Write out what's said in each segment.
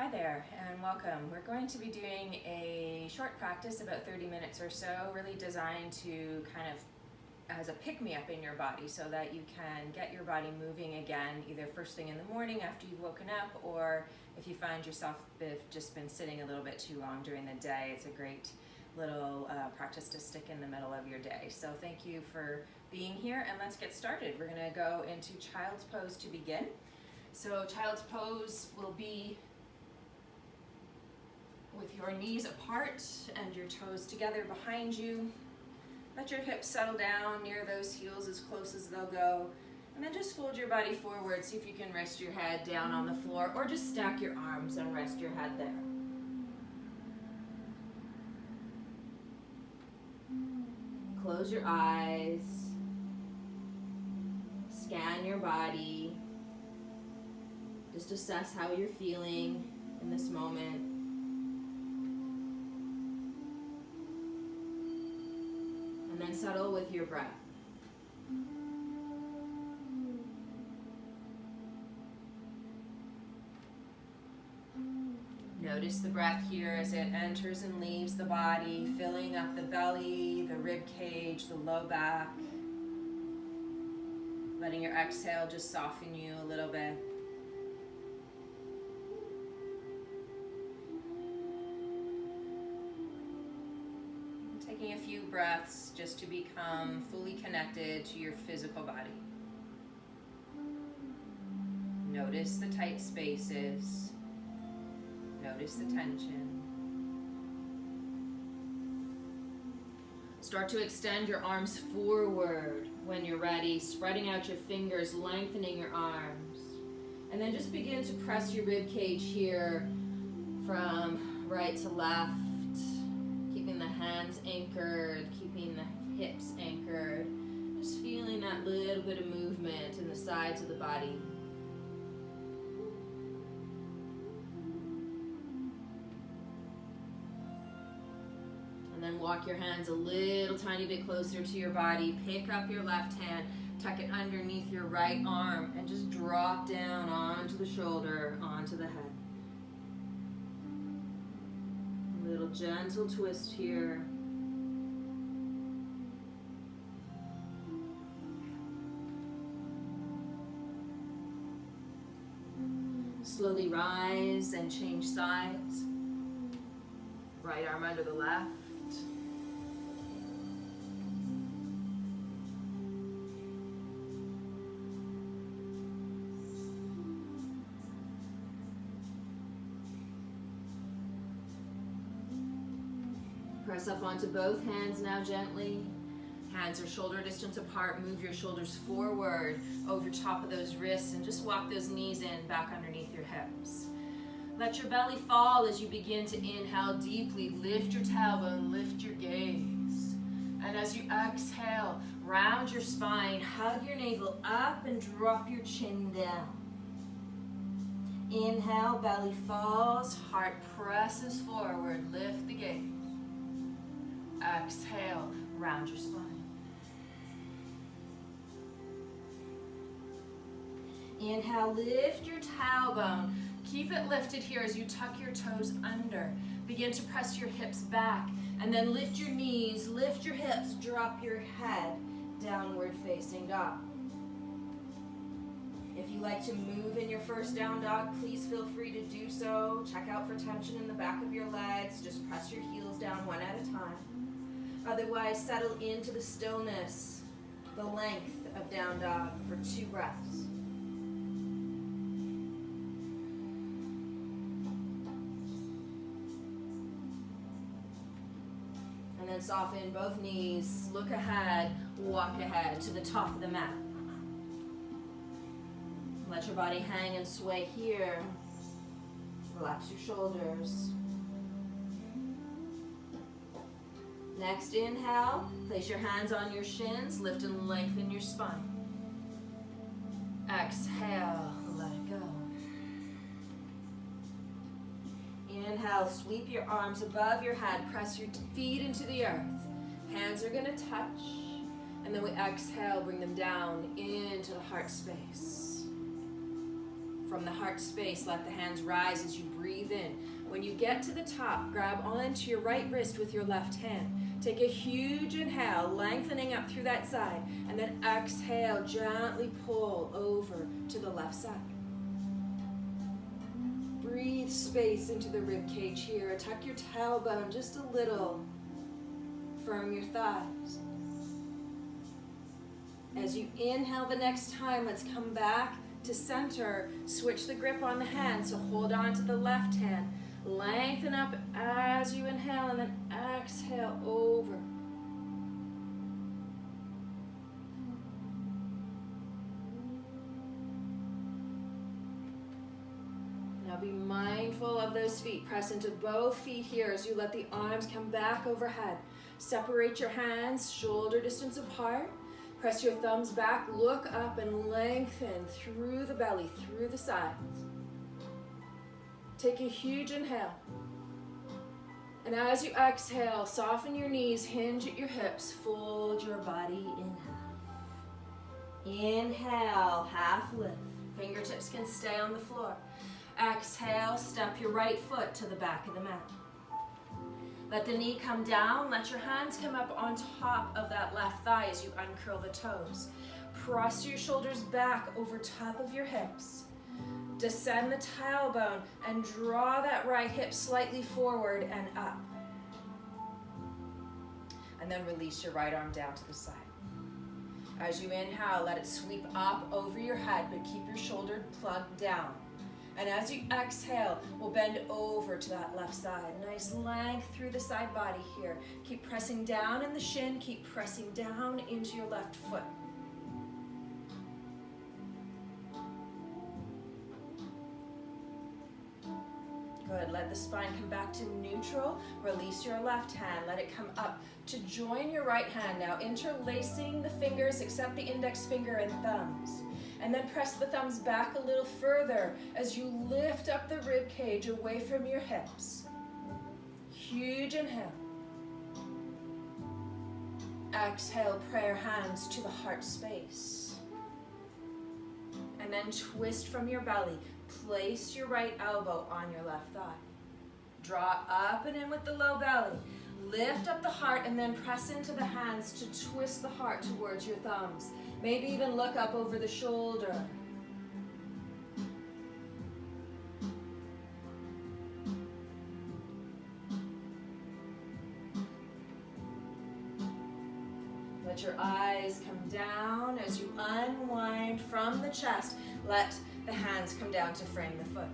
Hi there and welcome. We're going to be doing a short practice, about 30 minutes or so, really designed to kind of as a pick-me-up in your body so that you can get your body moving again, either first thing in the morning after you've woken up, or if you find yourself just been sitting a little bit too long during the day, it's a great little practice to stick in the middle of your day. So thank you for being here, and let's get started. We're going to go into child's pose to begin. So child's pose will be with your knees apart and your toes together behind you. Let your hips settle down near those heels as close as they'll go. And then just fold your body forward. See if you can rest your head down on the floor, or just stack your arms and rest your head there. Close your eyes. Scan your body. Just assess how you're feeling in this moment. And then settle with your breath. Notice the breath here as it enters and leaves the body, filling up the belly, the rib cage, the low back. Letting your exhale just soften you a little bit. Taking a few breaths just to become fully connected to your physical body. Notice the tight spaces. Notice the tension. Start to extend your arms forward when you're ready, spreading out your fingers, lengthening your arms. And then just begin to press your rib cage here from right to left. Keeping the hands anchored, keeping the hips anchored. Just feeling that little bit of movement in the sides of the body. And then walk your hands a little tiny bit closer to your body. Pick up your left hand, tuck it underneath your right arm, and just drop down onto the shoulder, onto the head. Little gentle twist here. Slowly rise and change sides. Right arm under the left. Press up onto both hands now gently. Hands are shoulder distance apart. Move your shoulders forward over top of those wrists and just walk those knees in back underneath your hips. Let your belly fall as you begin to inhale deeply. Lift your tailbone, lift your gaze. And as you exhale, round your spine, hug your navel up and drop your chin down. Inhale, belly falls, heart presses forward, lift the gaze. Exhale, round your spine. Inhale, lift your tailbone. Keep it lifted here as you tuck your toes under. Begin to press your hips back, and then lift your knees, lift your hips, drop your head, downward facing dog. If you like to move in your first down dog, please feel free to do so. Check out for tension in the back of your legs. Just press your heels down one at a time. Otherwise, settle into the stillness, the length of down dog for 2 breaths. And then soften both knees, look ahead, walk ahead to the top of the mat. Let your body hang and sway here. Relax your shoulders. Next inhale, place your hands on your shins, lift and lengthen your spine. Exhale, let it go. Inhale, sweep your arms above your head, press your feet into the earth. Hands are gonna touch, and then we exhale, bring them down into the heart space. From the heart space, let the hands rise as you breathe in. When you get to the top, grab onto your right wrist with your left hand. Take a huge inhale, lengthening up through that side, and then exhale, gently pull over to the left side. Breathe space into the rib cage here. Tuck your tailbone just a little. Firm your thighs. As you inhale the next time, let's come back to center. Switch the grip on the hand, so hold on to the left hand. Lengthen up as you inhale and then exhale over. Now be mindful of those feet. Press into both feet here as you let the arms come back overhead. Separate your hands, shoulder distance apart. Press your thumbs back, look up and lengthen through the belly, through the sides. Take a huge inhale. And as you exhale, soften your knees, hinge at your hips, fold your body in half. Inhale, half lift. Fingertips can stay on the floor. Exhale, step your right foot to the back of the mat. Let the knee come down, let your hands come up on top of that left thigh as you uncurl the toes. Press your shoulders back over top of your hips. Descend the tailbone and draw that right hip slightly forward and up. And then release your right arm down to the side. As you inhale, let it sweep up over your head, but keep your shoulder plugged down. And as you exhale, we'll bend over to that left side. Nice length through the side body here. Keep pressing down in the shin, keep pressing down into your left foot. Good, let the spine come back to neutral. Release your left hand, let it come up to join your right hand. Now interlacing the fingers, except the index finger and thumbs. And then press the thumbs back a little further as you lift up the rib cage away from your hips. Huge inhale. Exhale, prayer hands to the heart space. And then twist from your belly. Place your right elbow on your left thigh. Draw up and in with the low belly. Lift up the heart and then press into the hands to twist the heart towards your thumbs. Maybe even look up over the shoulder. Let your eyes come down as you unwind from the chest. Let the hands come down to frame the foot.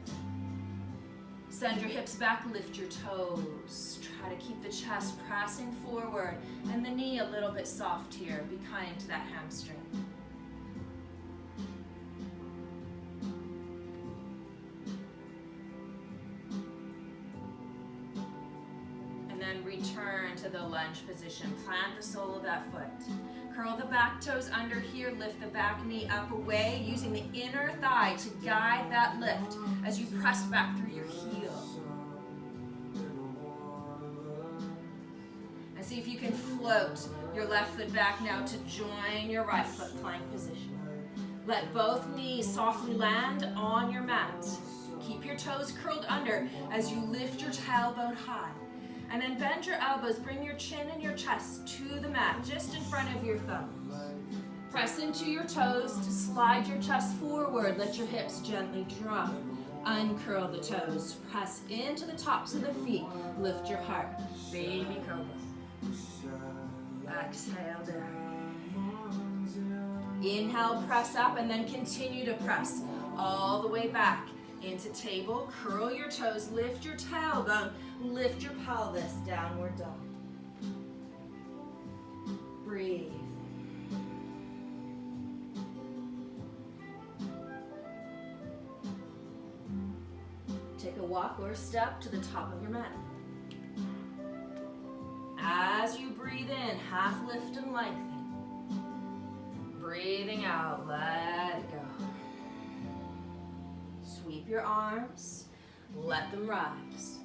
Send your hips back, lift your toes. Try to keep the chest pressing forward and the knee a little bit soft here. Be kind to that hamstring. And then return to the lunge position. Plant the sole of that foot. Curl the back toes under here, lift the back knee up away, using the inner thigh to guide that lift as you press back through your heel. And see if you can float your left foot back now to join your right foot, plank position. Let both knees softly land on your mat. Keep your toes curled under as you lift your tailbone high. And then bend your elbows, bring your chin and your chest to the mat, just in front of your thumbs. Press into your toes to slide your chest forward. Let your hips gently drop. Uncurl the toes. Press into the tops of the feet. Lift your heart. Baby cobra. Exhale down. Inhale, press up, and then continue to press all the way back into table. Curl your toes, lift your tailbone, lift your pelvis, downward dog. Breathe. Take a walk or a step to the top of your mat. As you breathe in, half lift and lengthen. Breathing out, let it go. Sweep your arms, let them rise.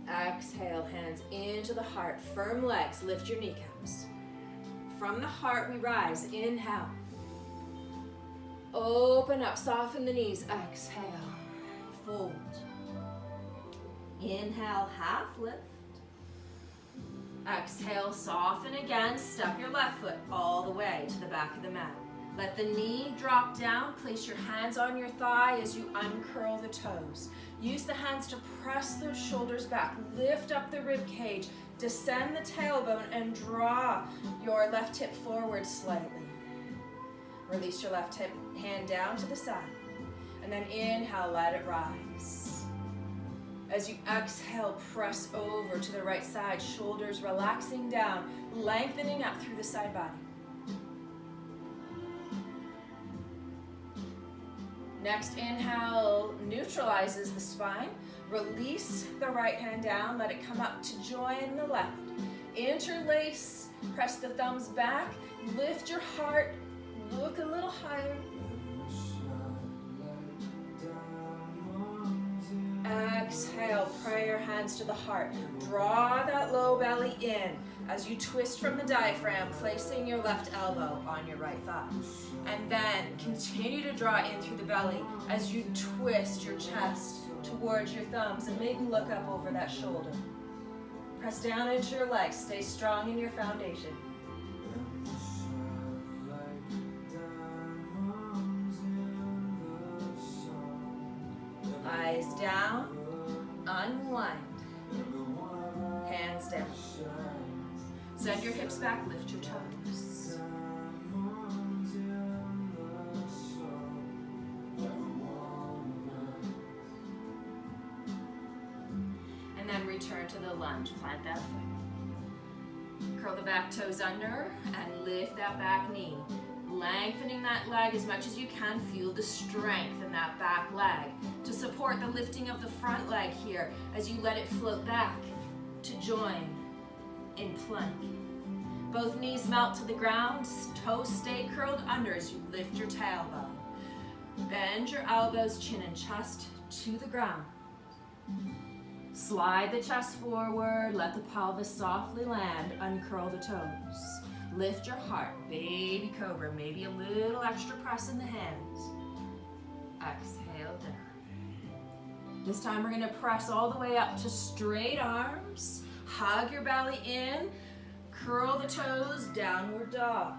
Exhale, hands into the heart, firm legs, lift your kneecaps. From the heart we rise, inhale. Open up, soften the knees. Exhale, fold. Inhale, half lift. Exhale, soften again. Step your left foot all the way to the back of the mat. Let the knee drop down. Place your hands on your thigh as you uncurl the toes. Use the hands to press those shoulders back. Lift up the rib cage. Descend the tailbone and draw your left hip forward slightly. Release your left hip hand down to the side. And then inhale, let it rise. As you exhale, press over to the right side. Shoulders relaxing down, lengthening up through the side body. Next inhale neutralizes the spine. Release the right hand down, let it come up to join the left. Interlace, press the thumbs back, lift your heart, look a little higher. Exhale, pray your hands to the heart. Draw that low belly in as you twist from the diaphragm, placing your left elbow on your right thigh. And then continue to draw in through the belly as you twist your chest towards your thumbs and maybe look up over that shoulder. Press down into your legs. Stay strong in your foundation. Eyes down, unwind, hands down. Send your hips back, lift your toes. And then return to the lunge, plant that foot. Curl the back toes under and lift that back knee. Lengthening that leg as much as you can. Feel the strength in that back leg to support the lifting of the front leg here as you let it float back to join in plank. Both knees melt to the ground, toes stay curled under as you lift your tailbone. Bend your elbows, chin and chest to the ground. Slide the chest forward, let the pelvis softly land, uncurl the toes. Lift your heart, baby cobra, maybe a little extra press in the hands. Exhale down. This time we're gonna press all the way up to straight arms. Hug your belly in, curl the toes, downward dog.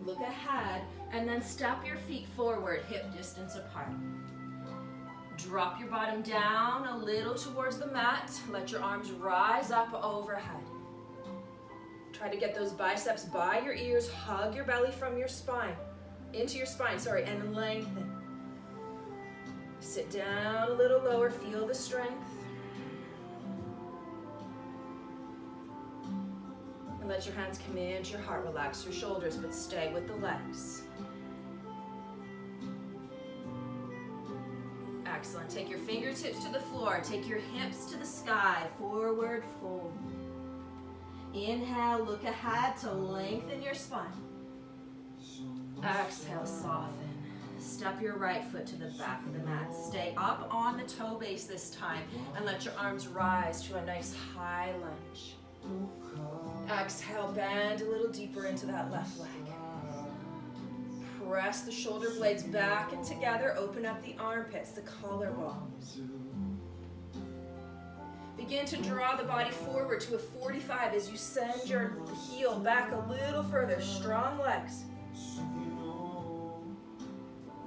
Look ahead and then step your feet forward, hip distance apart. Drop your bottom down a little towards the mat. Let your arms rise up overhead. Try to get those biceps by your ears. Hug your belly from your spine, into your spine, and lengthen. Sit down a little lower, feel the strength. And let your hands come into your heart. Relax your shoulders, but stay with the legs. Excellent. Take your fingertips to the floor. Take your hips to the sky. Forward fold. Inhale, look ahead to lengthen your spine. Exhale, soften. Step your right foot to the back of the mat. Stay up on the toe base this time and let your arms rise to a nice high lunge. Exhale, bend a little deeper into that left leg. Press the shoulder blades back and together. Open up the armpits, the collarbones. Begin to draw the body forward to a 45 as you send your heel back a little further. Strong legs.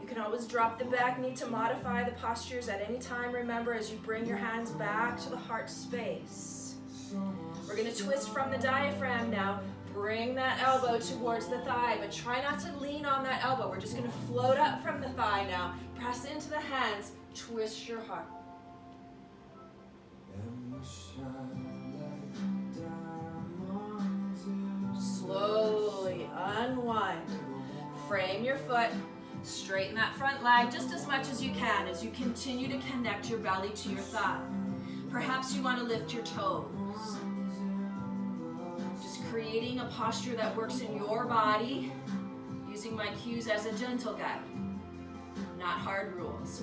You can always drop the back knee to modify the postures at any time. Remember, as you bring your hands back to the heart space. We're going to twist from the diaphragm now. Bring that elbow towards the thigh, but try not to lean on that elbow. We're just going to float up from the thigh now. Press into the hands. Twist your heart. Slowly unwind. Frame your foot. Straighten that front leg just as much as you can as you continue to connect your belly to your thigh. Perhaps you want to lift your toes. Just creating a posture that works in your body, using my cues as a gentle guide, not hard rules.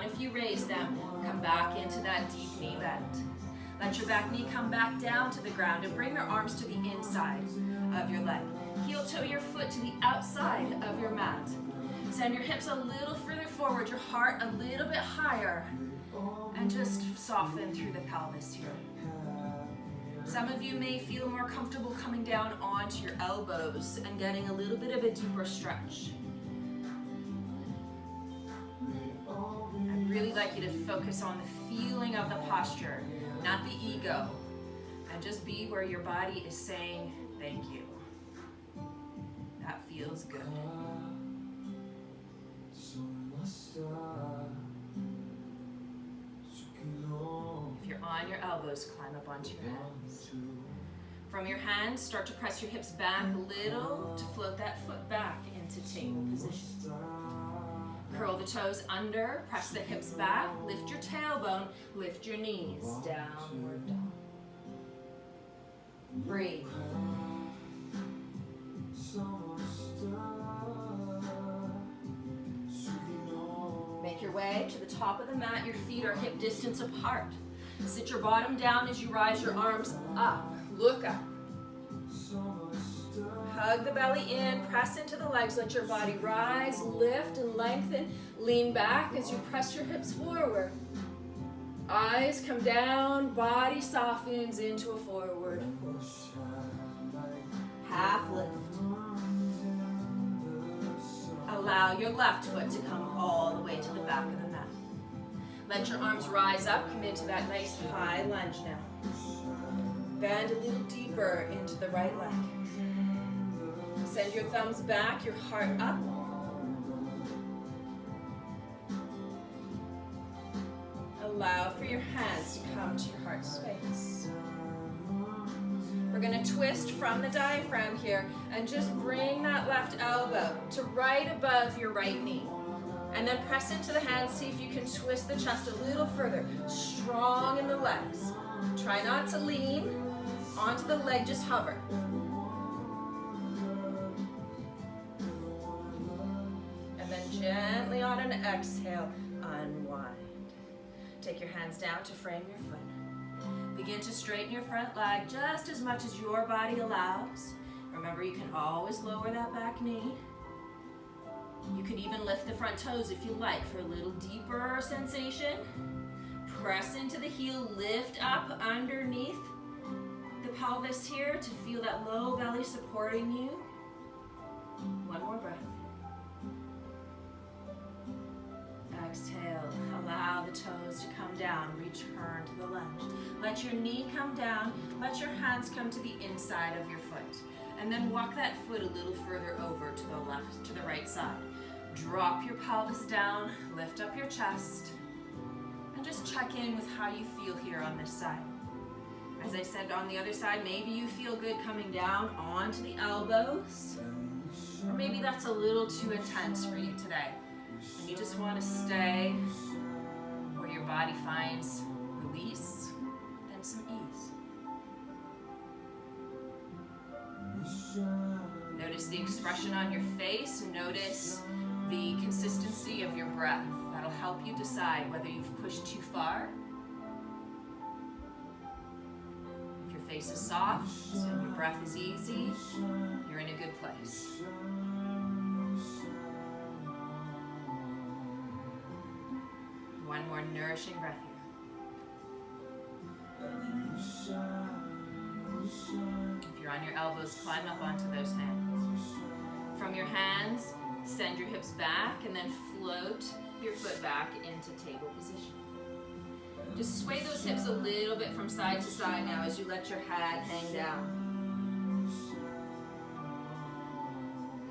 If you raise them, come back into that deep knee bend. Let your back knee come back down to the ground and bring your arms to the inside of your leg. Heel toe your foot to the outside of your mat. Send your hips a little further forward, your heart a little bit higher, and just soften through the pelvis here. Some of you may feel more comfortable coming down onto your elbows and getting a little bit of a deeper stretch. I'd really like you to focus on the feeling of the posture, not the ego, and just be where your body is saying thank you. That feels good. If you're on your elbows, climb up onto your hands. From your hands, start to press your hips back a little to float that foot back into table position. Curl the toes under, press the hips back, lift your tailbone, lift your knees, downward dog. Breathe. Make your way to the top of the mat. Your feet are hip distance apart. Sit your bottom down as you rise your arms up. Look up. Hug the belly in, press into the legs. Let your body rise, lift and lengthen. Lean back as you press your hips forward. Eyes come down, body softens into a forward push. Half lift. Allow your left foot to come all the way to the back of the mat. Let your arms rise up, come into that nice high lunge now. Bend a little deeper into the right leg. Send your thumbs back, your heart up. Allow for your hands to come to your heart space. We're going to twist from the diaphragm here and just bring that left elbow to right above your right knee. And then press into the hands, see if you can twist the chest a little further. Strong in the legs. Try not to lean onto the leg, just hover. And then gently on an exhale, unwind. Take your hands down to frame your foot. Begin to straighten your front leg just as much as your body allows. Remember, you can always lower that back knee. You can even lift the front toes if you like for a little deeper sensation. Press into the heel, lift up underneath the pelvis here to feel that low belly supporting you. One more breath. Exhale, allow the toes to come down, return to the lunge. Let your knee come down, let your hands come to the inside of your foot. And then walk that foot a little further over to the left, to the right side. Drop your pelvis down, lift up your chest, and just check in with how you feel here on this side. As I said, on the other side, maybe you feel good coming down onto the elbows, or maybe that's a little too intense for you today. And you just want to stay where your body finds release and some ease. Notice the expression on your face. Notice the consistency of your breath. That'll help you decide whether you've pushed too far. If your face is soft and your breath is easy, you're in a good place. One more nourishing breath here. If you're on your elbows, climb up onto those hands. From your hands, send your hips back and then float your foot back into table position. Just sway those hips a little bit from side to side now as you let your head hang down.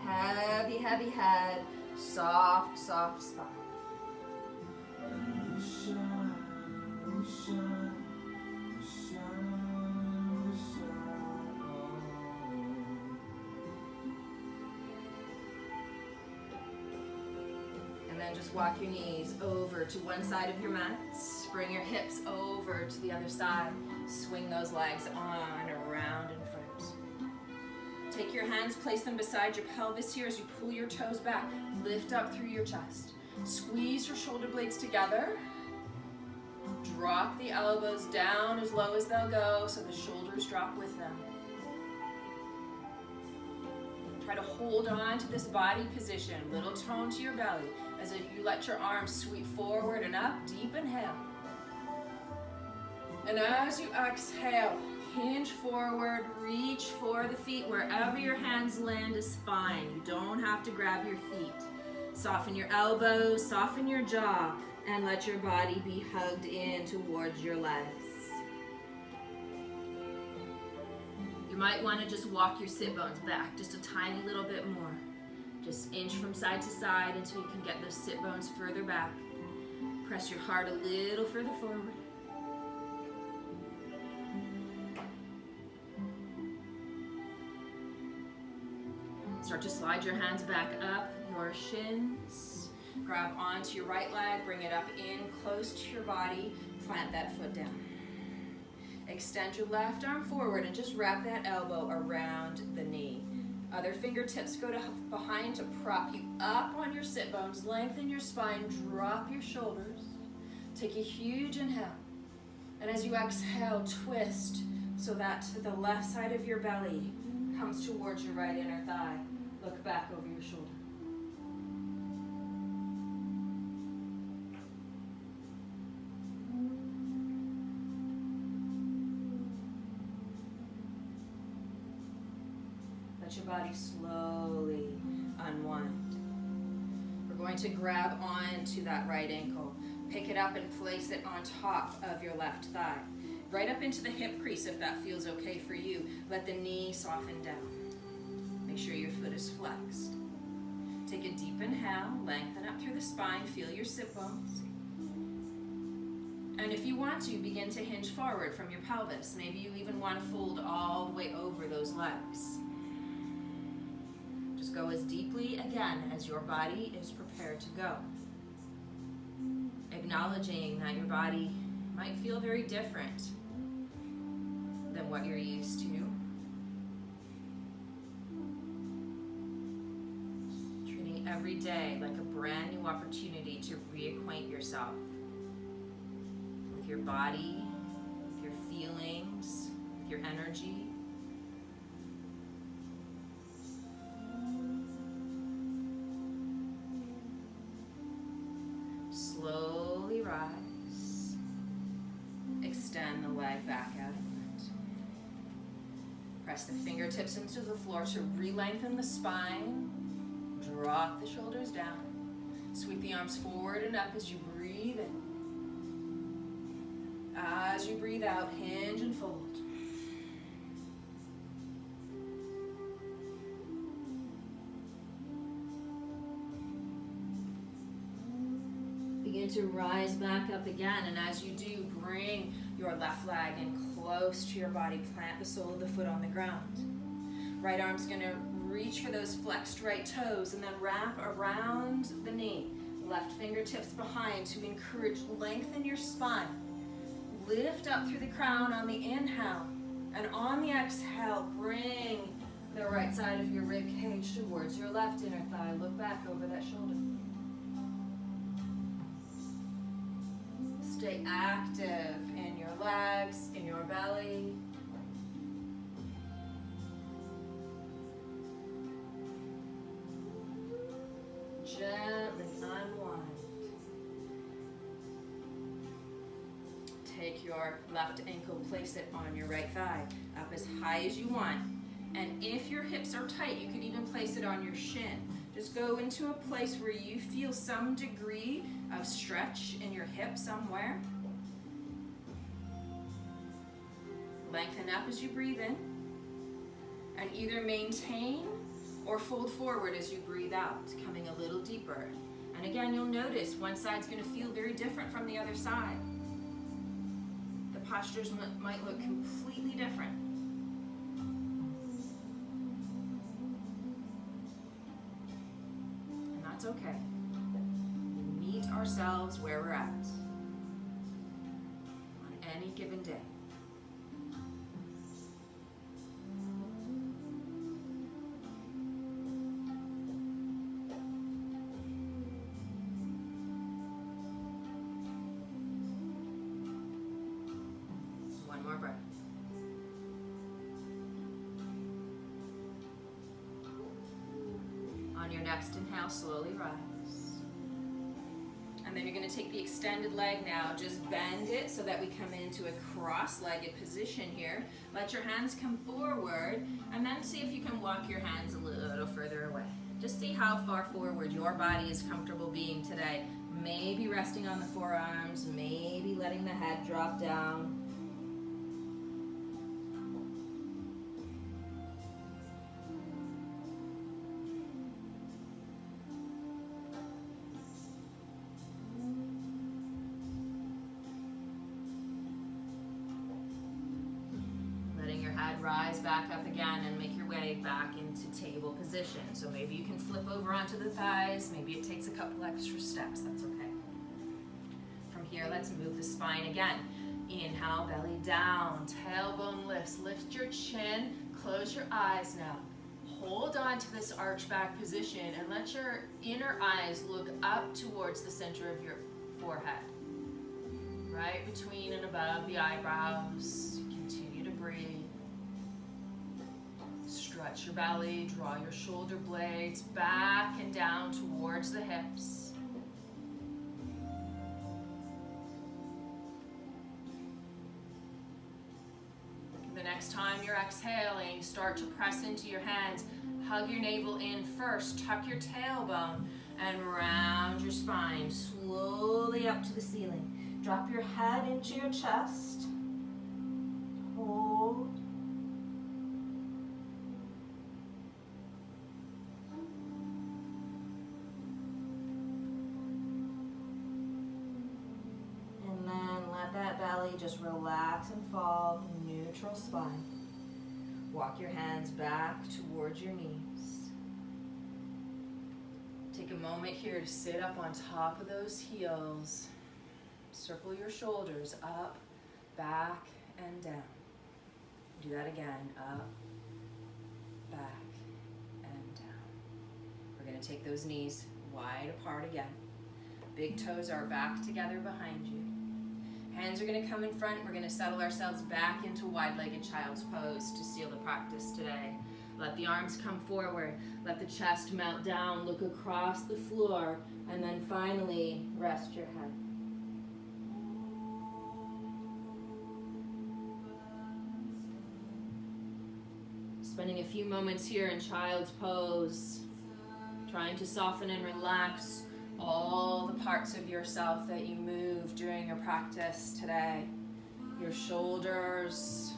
Heavy, heavy head, soft, soft spine. And then just walk your knees over to one side of your mat. Bring your hips over to the other side. Swing those legs on, around, and front. Take your hands, place them beside your pelvis here as you pull your toes back. Lift up through your chest. Squeeze your shoulder blades together. Drop the elbows down as low as they'll go so the shoulders drop with them. Try to hold on to this body position, little tone to your belly, as if you let your arms sweep forward and up, deep inhale. And as you exhale, hinge forward, reach for the feet. Wherever your hands land is fine. You don't have to grab your feet. Soften your elbows, soften your jaw, and let your body be hugged in towards your legs. You might want to just walk your sit bones back just a tiny little bit more. Just inch from side to side until you can get those sit bones further back. Press your heart a little further forward. Start to slide your hands back up your shins. Grab onto your right leg, bring it up in close to your body. Plant that foot down. Extend your left arm forward and just wrap that elbow around the knee. Other fingertips go to behind to prop you up on your sit bones. Lengthen your spine, drop your shoulders. Take a huge inhale. And as you exhale, twist so that the left side of your belly comes towards your right inner thigh. Look back over your shoulder. Let your body slowly unwind. We're going to grab onto that right ankle. Pick it up and place it on top of your left thigh. Right up into the hip crease if that feels okay for you. Let the knee soften down. Make sure your foot is flexed. Take a deep inhale, lengthen up through the spine, feel your sit bones. And if you want to, begin to hinge forward from your pelvis. Maybe you even want to fold all the way over those legs. Just go as deeply again as your body is prepared to go. Acknowledging that your body might feel very different than what you're used to. Treating every day like a brand new opportunity to reacquaint yourself with your body, with your feelings, with your energy. Slowly rise. Extend the leg back out in front. Press the fingertips into the floor to re-lengthen the spine. Drop the shoulders down. Sweep the arms forward and up as you breathe in. As you breathe out, hinge and fold. Begin to rise back up again, and as you do, bring your left leg in close to your body. Plant the sole of the foot on the ground. Right arm's gonna reach for those flexed right toes and then wrap around the knee. Left fingertips behind to encourage, lengthen your spine. Lift up through the crown on the inhale, and on the exhale, bring the right side of your rib cage towards your left inner thigh. Look back over that shoulder. Stay active in your legs, in your belly. Gently unwind. Take your left ankle, place it on your right thigh, up as high as you want. And if your hips are tight, you could even place it on your shin. Just go into a place where you feel some degree of stretch in your hip somewhere. Lengthen up as you breathe in, and either maintain or fold forward as you breathe out, coming a little deeper. And again, you'll notice one side's going to feel very different from the other side. The postures might look completely different. And that's okay. We meet ourselves where we're at on any given day. On your next inhale, slowly rise. And then you're going to take the extended leg now. Just bend it so that we come into a cross-legged position here. Let your hands come forward, and then see if you can walk your hands a little further away. Just see how far forward your body is comfortable being today. Maybe resting on the forearms, maybe letting the head drop down. Rise back up again and make your way back into table position. So maybe you can flip over onto the thighs. Maybe it takes a couple extra steps. That's okay. From here, let's move the spine again. Inhale, belly down, tailbone lifts. Lift your chin, close your eyes now. Hold on to this arch back position and let your inner eyes look up towards the center of your forehead. Right between and above the eyebrows. Continue to breathe. Stretch your belly, draw your shoulder blades back and down towards the hips. The next time you're exhaling, start to press into your hands. Hug your navel in first, tuck your tailbone, and round your spine slowly up to the ceiling. Drop your head into your chest. Hold. Just relax and fall, neutral spine. Walk your hands back towards your knees. Take a moment here to sit up on top of those heels. Circle your shoulders up, back, and down. Do that again, up, back, and down. We're going to take those knees wide apart again. Big toes are back together behind you. Hands are going to come in front. We're going to settle ourselves back into wide-legged child's pose to seal the practice today. Let the arms come forward. Let the chest melt down. Look across the floor. And then finally, rest your head. Spending a few moments here in child's pose, trying to soften and relax all the parts of yourself that you move during your practice today. Your shoulders,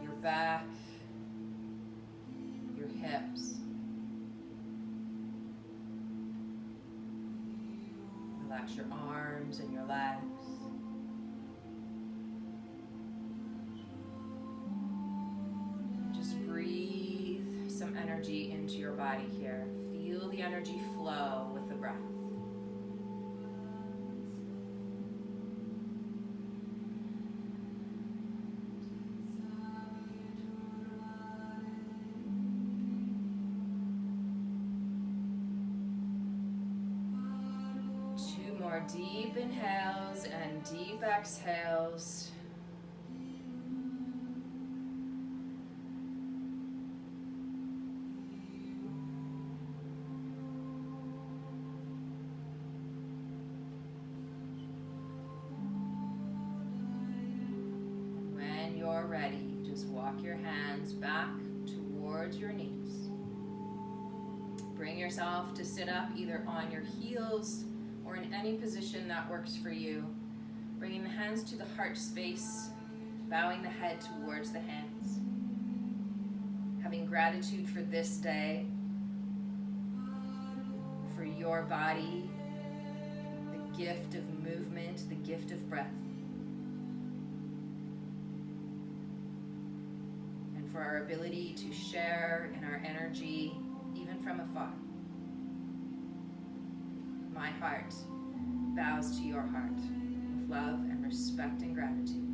your back, your hips. Relax your arms and your legs. Just breathe some energy into your body here. Feel the energy flow with the breath. Two more deep inhales and deep exhales. Ready, just walk your hands back towards your knees. Bring yourself to sit up either on your heels or in any position that works for you. Bringing the hands to the heart space, bowing the head towards the hands. Having gratitude for this day, for your body, the gift of movement, the gift of breath. For our ability to share in our energy, even from afar. My heart bows to your heart with love and respect and gratitude.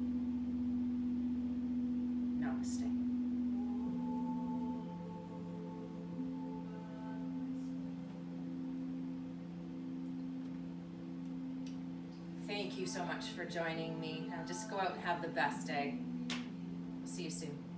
Namaste. Thank you so much for joining me. Now just go out and have the best day. See you soon.